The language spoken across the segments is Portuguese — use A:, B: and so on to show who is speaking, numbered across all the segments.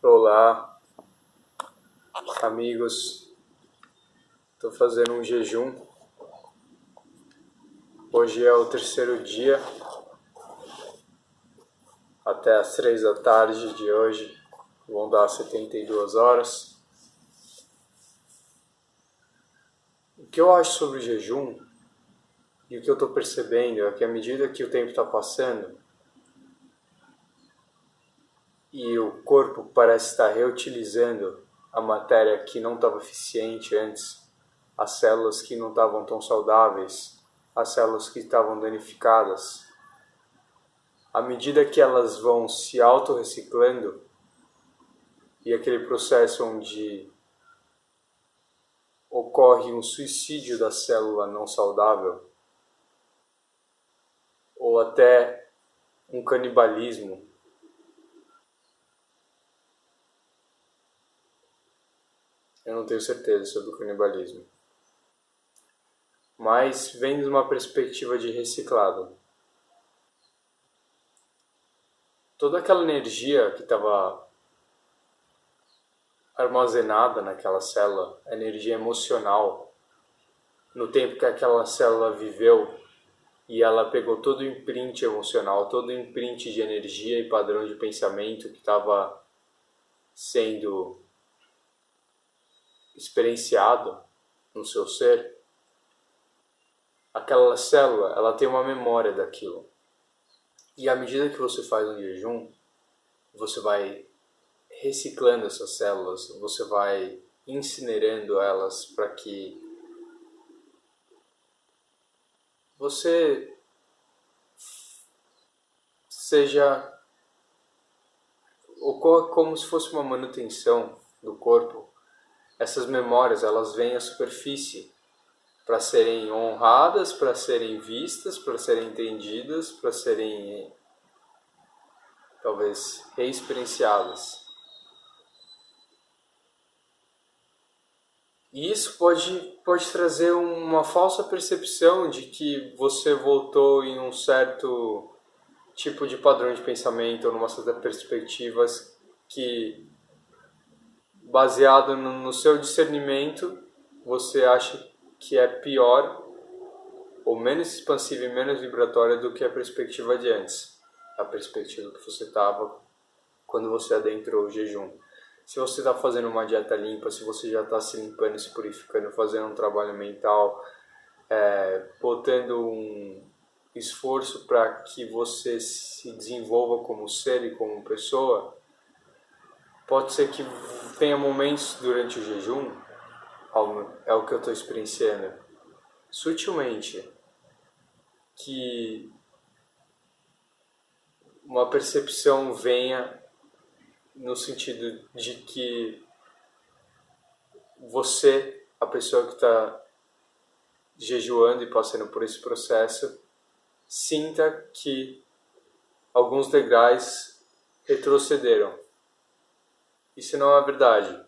A: Olá, amigos. Estou fazendo um jejum. Hoje é o terceiro dia, até as 3 da tarde de hoje. Vão dar 72 horas. O que eu acho sobre o jejum e o que eu estou percebendo é que à medida que o tempo está passando e o corpo parece estar reutilizando a matéria que não estava eficiente antes, as células que não estavam tão saudáveis, as células que estavam danificadas, à medida que elas vão se autorreciclando, e aquele processo onde ocorre um suicídio da célula não saudável, ou até um canibalismo, eu não tenho certeza sobre o canibalismo, mas vem de uma perspectiva de reciclado. Toda aquela energia que estava armazenada naquela célula, a energia emocional, no tempo que aquela célula viveu, e ela pegou todo o imprint emocional, todo o imprint de energia e padrão de pensamento que estava sendo experienciado no seu ser, aquela célula, ela tem uma memória daquilo. E à medida que você faz um jejum, você vai reciclando essas células, você vai incinerando elas para que você ocorra como se fosse uma manutenção do corpo. Essas memórias, elas vêm à superfície para serem honradas, para serem vistas, para serem entendidas, para serem talvez reexperienciadas. E isso pode trazer uma falsa percepção de que você voltou em um certo tipo de padrão de pensamento ou numa certa perspectiva que, baseado no seu discernimento, você acha que é pior ou menos expansiva e menos vibratória do que a perspectiva de antes, a perspectiva que você estava quando você adentrou o jejum. Se você está fazendo uma dieta limpa, se você já está se limpando, se purificando, fazendo um trabalho mental, botando um esforço para que você se desenvolva como ser e como pessoa, pode ser que tenha momentos durante o jejum, é o que eu estou experienciando, sutilmente, que uma percepção venha no sentido de que você, a pessoa que está jejuando e passando por esse processo, sinta que alguns degraus retrocederam. Isso não é verdade.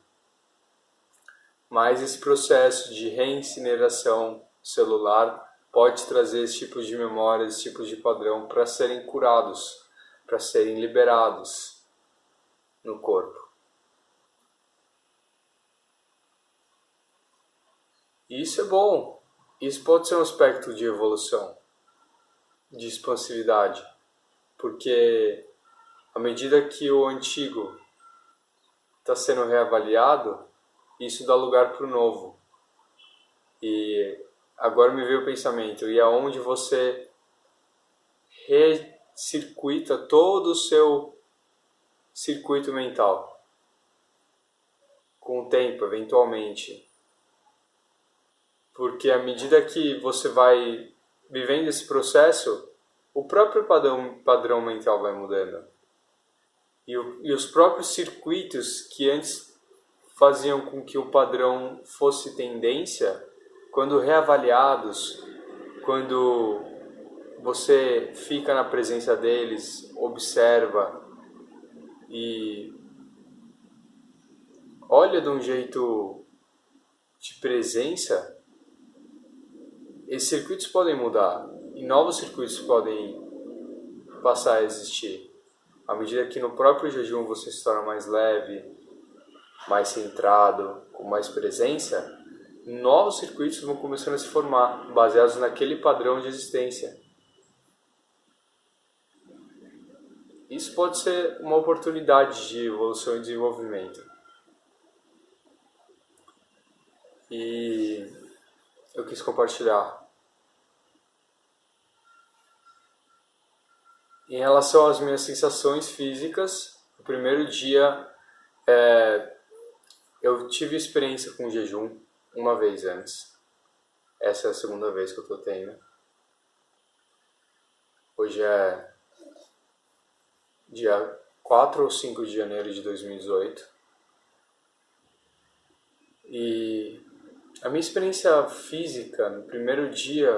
A: Mas esse processo de reincineração celular pode trazer esse tipo de memória, esse tipo de padrão para serem curados, para serem liberados no corpo. E isso é bom. Isso pode ser um aspecto de evolução, de expansividade, porque à medida que o antigo está sendo reavaliado, isso dá lugar para o novo. E agora me veio o pensamento, e aonde você recircuita todo o seu circuito mental, com o tempo, eventualmente. Porque à medida que você vai vivendo esse processo, o próprio padrão mental vai mudando. E os próprios circuitos que antes faziam com que o padrão fosse tendência, quando reavaliados, quando você fica na presença deles, observa e olha de um jeito de presença, esses circuitos podem mudar e novos circuitos podem passar a existir. à medida que no próprio jejum você se torna mais leve, mais centrado, com mais presença, novos circuitos vão começando a se formar, baseados naquele padrão de existência. Isso pode ser uma oportunidade de evolução e desenvolvimento. E eu quis compartilhar. Em relação às minhas sensações físicas, o primeiro dia eu tive experiência com jejum uma vez antes. Essa é a segunda vez que eu estou tendo. Hoje é dia 4 ou 5 de janeiro de 2018. E a minha experiência física no primeiro dia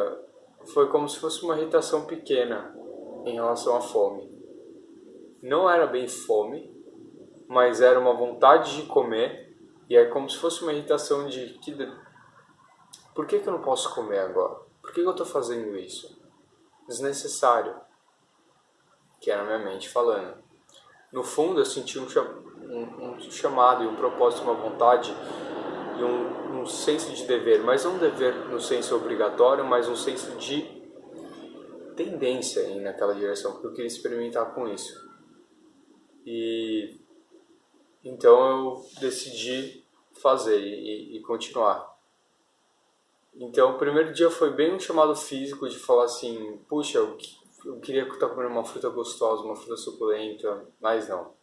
A: foi como se fosse uma irritação pequena em relação à fome. Não era bem fome, mas era uma vontade de comer, e é como se fosse uma irritação de por que eu não posso comer agora? Por que eu estou fazendo isso? Desnecessário, que era a minha mente falando. No fundo eu senti um chamado e um propósito, uma vontade e um senso de dever, mas não um dever no senso obrigatório, mas um senso de tendência em ir naquela direção, porque eu queria experimentar com isso. E então eu decidi fazer e continuar. Então o primeiro dia foi bem um chamado físico de falar assim, puxa, eu queria estar comendo uma fruta gostosa, uma fruta suculenta, mas não.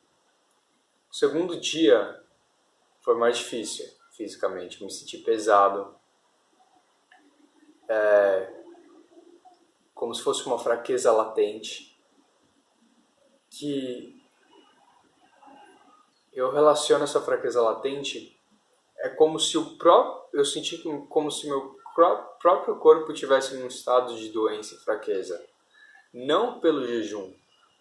A: O segundo dia foi mais difícil fisicamente, eu me senti pesado, como se fosse uma fraqueza latente, que eu relaciono essa fraqueza latente, é como se eu senti como se meu próprio corpo tivesse em um estado de doença e fraqueza. Não pelo jejum,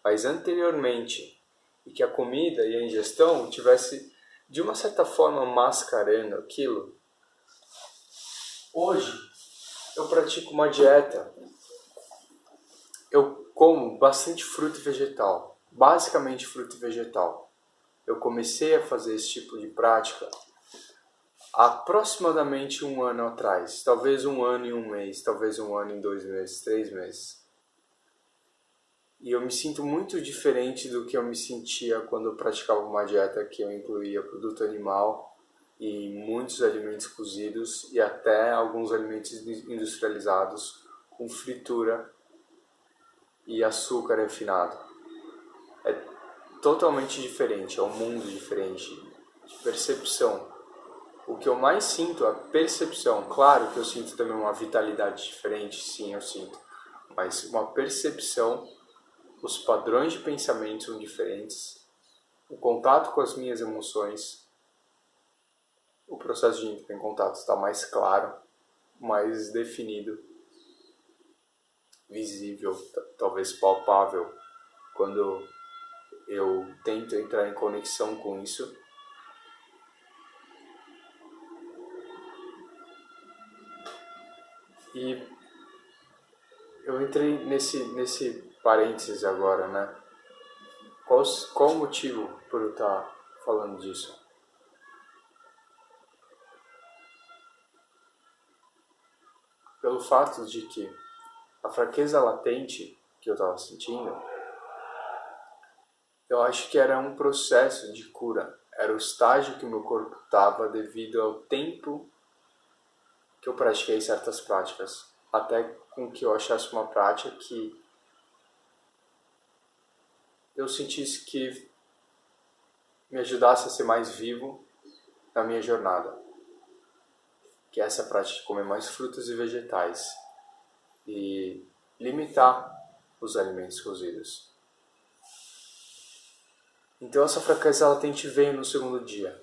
A: mas anteriormente, e que a comida e a ingestão tivesse, de uma certa forma, mascarando aquilo. Hoje, eu pratico uma dieta, eu como bastante fruta e vegetal, basicamente fruta e vegetal. Eu comecei a fazer esse tipo de prática há aproximadamente 1 ano atrás, talvez 1 ano e 1 mês, talvez 1 ano e 2 meses, 3 meses. E eu me sinto muito diferente do que eu me sentia quando eu praticava uma dieta que eu incluía produto animal e muitos alimentos cozidos e até alguns alimentos industrializados com fritura e açúcar refinado. É totalmente diferente, é um mundo diferente de percepção. O que eu mais sinto é a percepção. Claro que eu sinto também uma vitalidade diferente, sim, eu sinto. Mas uma percepção, os padrões de pensamento são diferentes, o contato com as minhas emoções, o processo de entrar em contato está mais claro, mais definido, visível, talvez palpável, quando eu tento entrar em conexão com isso. E eu entrei nesse parênteses agora, né? Qual o motivo por eu estar falando disso? Pelo fato de que a fraqueza latente que eu estava sentindo, eu acho que era um processo de cura. Era o estágio que o meu corpo estava devido ao tempo que eu pratiquei certas práticas. Até com que eu achasse uma prática que eu sentisse que me ajudasse a ser mais vivo na minha jornada. Que é essa prática de comer mais frutas e vegetais. E limitar os alimentos cozidos. Então essa fraqueza latente veio no segundo dia,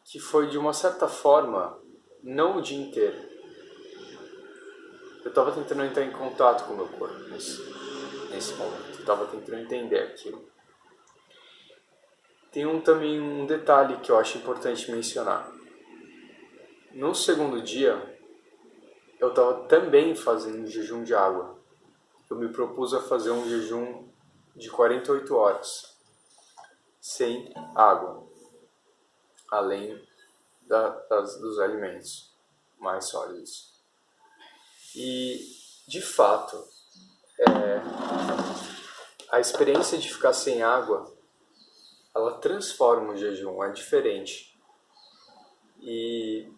A: que foi de uma certa forma, não o dia inteiro. Eu estava tentando entrar em contato com o meu corpo nesse momento, eu estava tentando entender aquilo. Tem também um detalhe que eu acho importante mencionar. No segundo dia, eu estava também fazendo um jejum de água. Eu me propus a fazer um jejum de 48 horas sem água, além dos alimentos mais sólidos. E, de fato, a experiência de ficar sem água, ela transforma o jejum, é diferente. E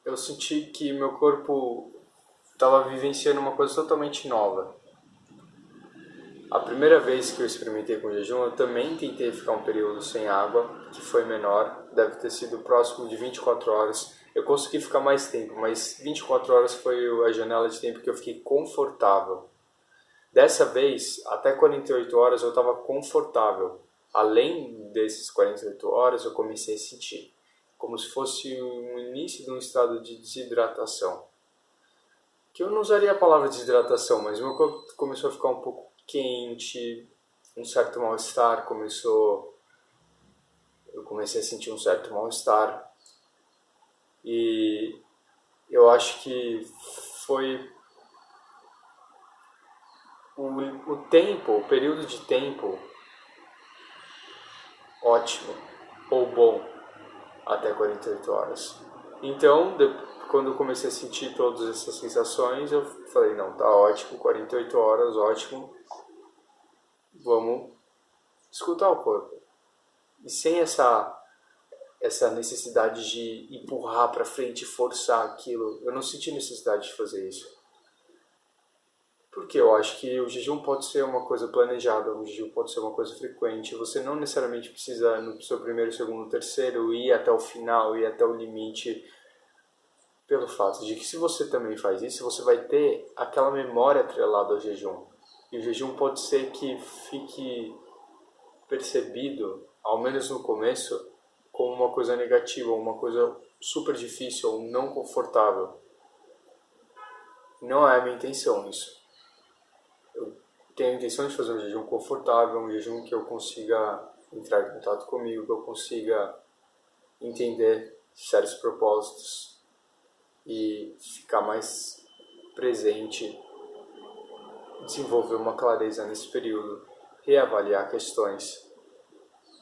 A: eu senti que meu corpo estava vivenciando uma coisa totalmente nova. A primeira vez que eu experimentei com jejum, eu também tentei ficar um período sem água, que foi menor, deve ter sido próximo de 24 horas. Eu consegui ficar mais tempo, mas 24 horas foi a janela de tempo que eu fiquei confortável. Dessa vez, até 48 horas eu estava confortável. Além desses 48 horas, eu comecei a sentir como se fosse o início de um estado de desidratação. Que eu não usaria a palavra desidratação, mas meu corpo começou a ficar um pouco quente, um certo mal-estar eu comecei a sentir um certo mal-estar. E eu acho que foi o período de tempo ótimo ou bom até 48 horas. Então, quando eu comecei a sentir todas essas sensações, eu falei, não, tá ótimo, 48 horas, ótimo, vamos escutar o corpo. E sem essa necessidade de empurrar para frente, forçar aquilo, eu não senti necessidade de fazer isso. Porque eu acho que o jejum pode ser uma coisa planejada, o jejum pode ser uma coisa frequente. Você não necessariamente precisa, no seu primeiro, segundo, terceiro, ir até o final, ir até o limite, pelo fato de que se você também faz isso, você vai ter aquela memória atrelada ao jejum. E o jejum pode ser que fique percebido, ao menos no começo, como uma coisa negativa, uma coisa super difícil ou não confortável. Não é a minha intenção isso. Eu tenho a intenção de fazer um jejum confortável, um jejum que eu consiga entrar em contato comigo, que eu consiga entender certos propósitos e ficar mais presente, desenvolver uma clareza nesse período, reavaliar questões.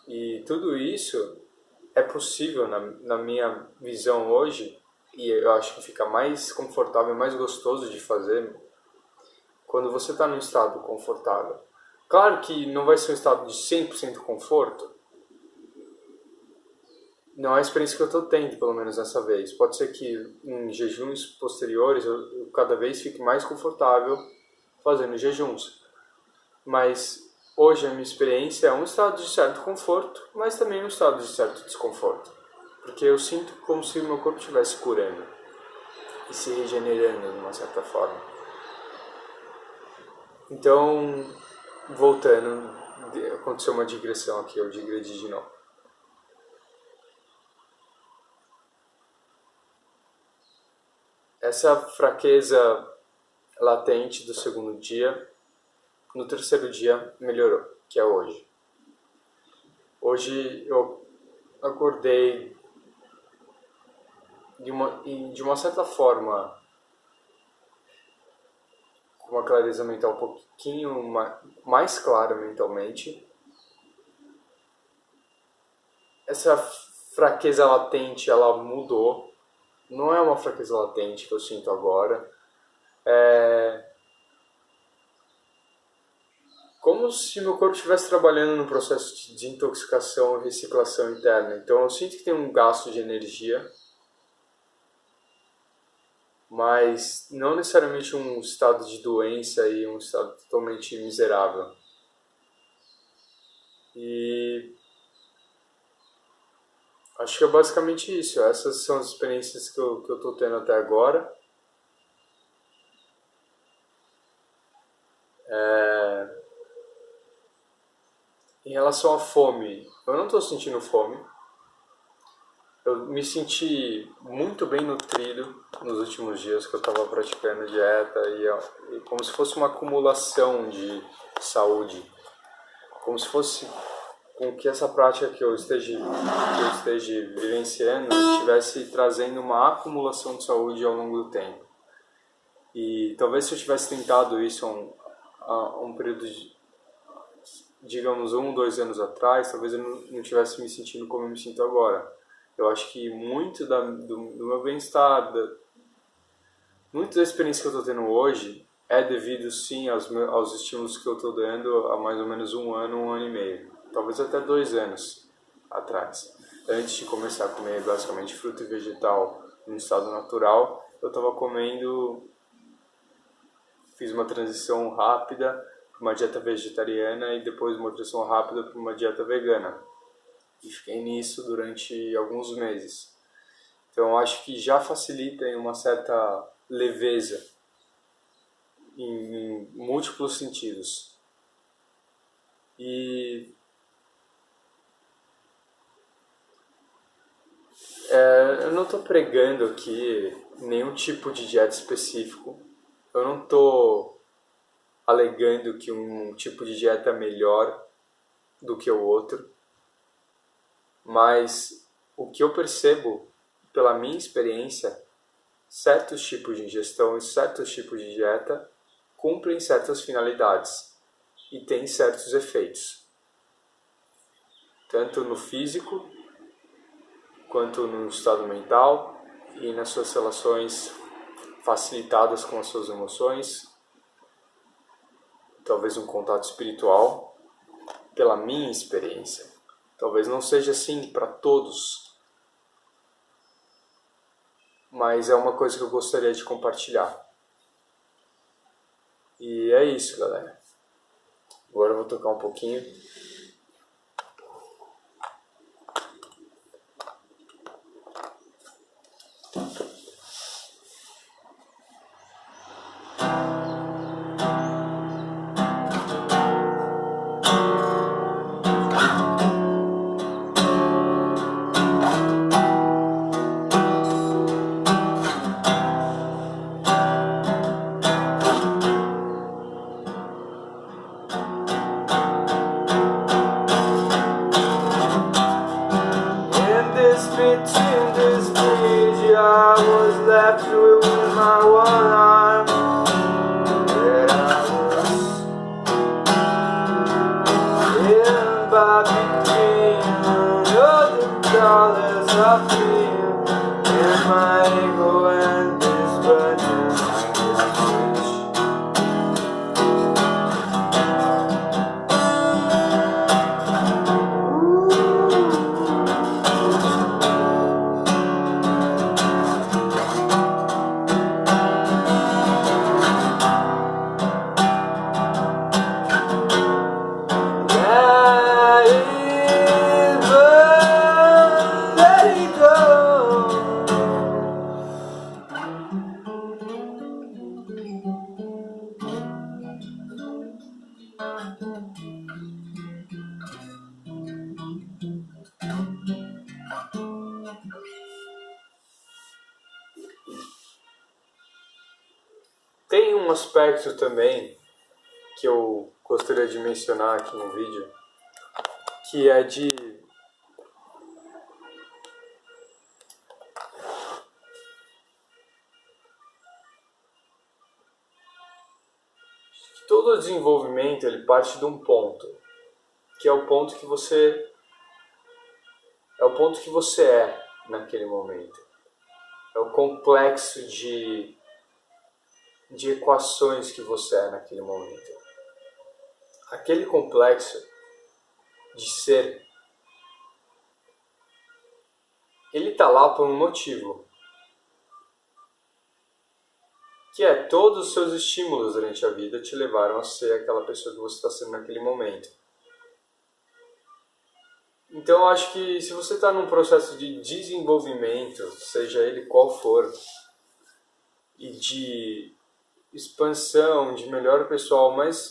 A: E tudo isso é possível na minha visão hoje, e eu acho que fica mais confortável, mais gostoso de fazer quando você está num estado confortável. Claro que não vai ser um estado de 100% conforto. Não é a experiência que eu estou tendo, pelo menos dessa vez. Pode ser que em jejuns posteriores eu cada vez fique mais confortável fazendo jejuns. Mas hoje a minha experiência é um estado de certo conforto, mas também um estado de certo desconforto. Porque eu sinto como se o meu corpo estivesse curando e se regenerando de uma certa forma. Então, voltando, aconteceu uma digressão aqui, eu digredi de novo. Essa fraqueza latente do segundo dia, no terceiro dia melhorou, que é hoje. Hoje eu acordei de uma certa forma com uma clareza mental um pouquinho mais clara mentalmente. Essa fraqueza latente, ela mudou. Não é uma fraqueza latente que eu sinto agora. É como se meu corpo estivesse trabalhando no processo de desintoxicação e reciclação interna. Então eu sinto que tem um gasto de energia, mas não necessariamente um estado de doença e um estado totalmente miserável. E acho que é basicamente isso. Essas são as experiências que eu estou tendo até agora. Em relação à fome, eu não estou sentindo fome. Eu me senti muito bem nutrido nos últimos dias que eu estava praticando dieta e como se fosse uma acumulação de saúde, como se fosse com que essa prática que eu esteja vivenciando estivesse trazendo uma acumulação de saúde ao longo do tempo. E talvez se eu tivesse tentado isso a um período digamos, 2 anos atrás, talvez eu não tivesse me sentindo como eu me sinto agora. Eu acho que muito do meu bem-estar, muito da experiência que eu estou tendo hoje é devido, sim, aos estímulos que eu estou dando há mais ou menos 1 ano e meio. Talvez até 2 anos atrás. Antes de começar a comer basicamente fruta e vegetal no estado natural, eu estava comendo, fiz uma transição rápida para uma dieta vegetariana e depois uma transição rápida para uma dieta vegana. E fiquei nisso durante alguns meses. Então eu acho que já facilita em uma certa leveza em múltiplos sentidos. E eu não estou pregando aqui nenhum tipo de dieta específico. Eu não estou alegando que um tipo de dieta é melhor do que o outro. Mas o que eu percebo, pela minha experiência, certos tipos de ingestão e certos tipos de dieta cumprem certas finalidades e têm certos efeitos. Tanto no físico, quanto no estado mental e nas suas relações facilitadas com as suas emoções, talvez um contato espiritual, pela minha experiência. Talvez não seja assim para todos, mas é uma coisa que eu gostaria de compartilhar. E é isso, galera. Agora eu vou tocar um pouquinho. Between this bridge, I was left with my one arm. And I was in by between all the dollars I feel, and my ego and this button switch. Tem um aspecto também que eu gostaria de mencionar aqui no vídeo, que é de todo desenvolvimento ele parte de um ponto, que é o ponto que você é naquele momento. É o complexo de equações que você é naquele momento. Aquele complexo de ser, ele está lá por um motivo, que é todos os seus estímulos durante a vida te levaram a ser aquela pessoa que você está sendo naquele momento. Então eu acho que se você está num processo de desenvolvimento, seja ele qual for, e de expansão, de melhora pessoal, mas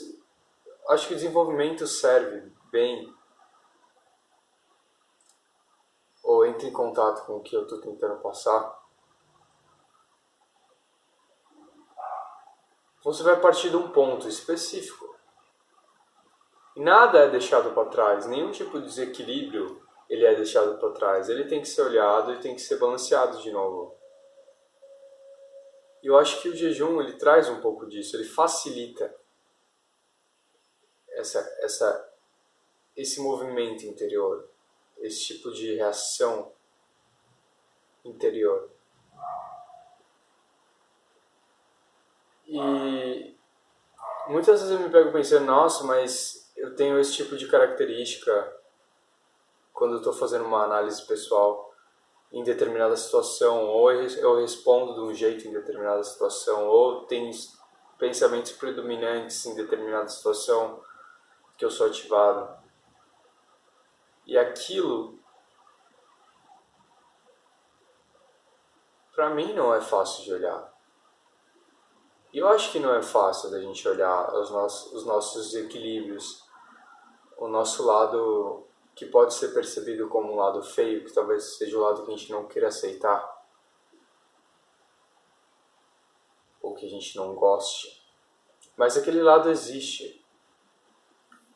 A: acho que o desenvolvimento serve bem, ou entre em contato com o que eu estou tentando passar, você vai partir de um ponto específico. E nada é deixado para trás, nenhum tipo de desequilíbrio ele é deixado para trás. Ele tem que ser olhado e tem que ser balanceado de novo. E eu acho que o jejum ele traz um pouco disso, ele facilita esse movimento interior, esse tipo de reação interior. E muitas vezes eu me pego pensando, nossa, mas eu tenho esse tipo de característica quando eu estou fazendo uma análise pessoal em determinada situação, ou eu respondo de um jeito em determinada situação, ou tenho pensamentos predominantes em determinada situação que eu sou ativado. E aquilo, para mim, não é fácil de olhar. E eu acho que não é fácil da gente olhar os nossos equilíbrios, o nosso lado que pode ser percebido como um lado feio, que talvez seja o lado que a gente não queira aceitar, ou que a gente não goste. Mas aquele lado existe.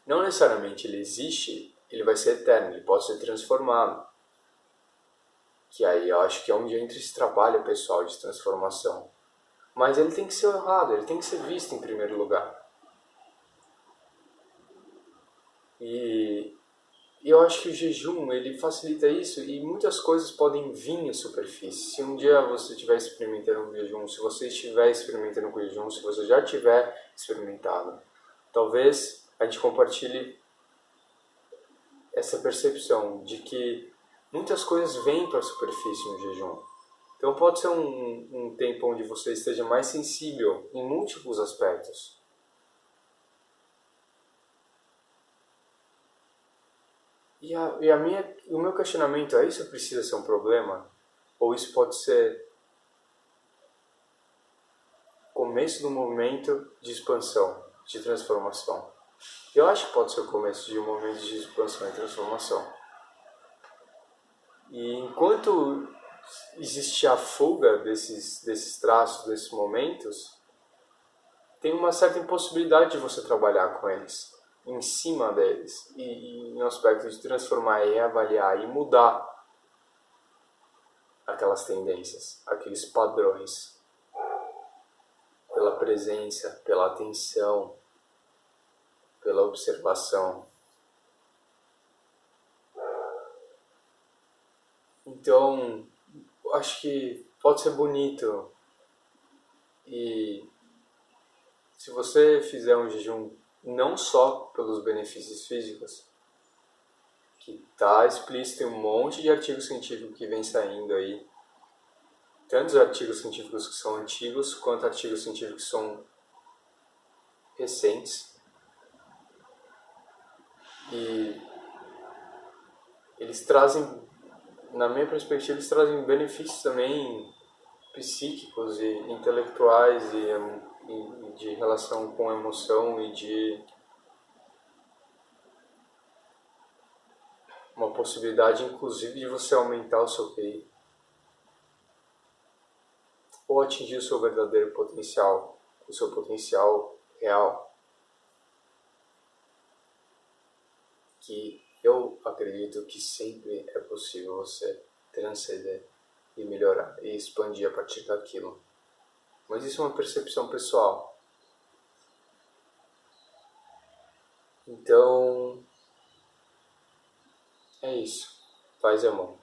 A: Não necessariamente ele existe, ele vai ser eterno, ele pode ser transformado. Que aí eu acho que é onde entra esse trabalho pessoal de transformação. Mas ele tem que ser honrado, ele tem que ser visto em primeiro lugar. E eu acho que o jejum, ele facilita isso e muitas coisas podem vir à superfície. Se um dia você estiver experimentando o jejum, se você estiver experimentando o jejum, se você já tiver experimentado, talvez a gente compartilhe essa percepção de que muitas coisas vêm para a superfície no jejum. Então pode ser um tempo onde você esteja mais sensível em múltiplos aspectos. O meu questionamento é: isso precisa ser um problema? Ou isso pode ser começo do movimento de expansão, de transformação? Eu acho que pode ser o começo de um momento de expansão e transformação. E enquanto existe a fuga desses traços, desses momentos, tem uma certa impossibilidade de você trabalhar com eles, em cima deles, e em um aspecto de transformar e reavaliar e mudar aquelas tendências, aqueles padrões, pela presença, pela atenção, pela observação. Então, acho que pode ser bonito, e se você fizer um jejum não só pelos benefícios físicos, que está explícito em um monte de artigos científicos que vem saindo aí, tantos artigos científicos que são antigos, quanto artigos científicos que são recentes, e eles trazem, na minha perspectiva, eles trazem benefícios também psíquicos e intelectuais e de relação com a emoção e de uma possibilidade, inclusive, de você aumentar o seu QI ou atingir o seu verdadeiro potencial, o seu potencial real, que eu acredito que sempre é possível você transcender e melhorar e expandir a partir daquilo. Mas isso é uma percepção pessoal. Então, é isso. Paz e amor.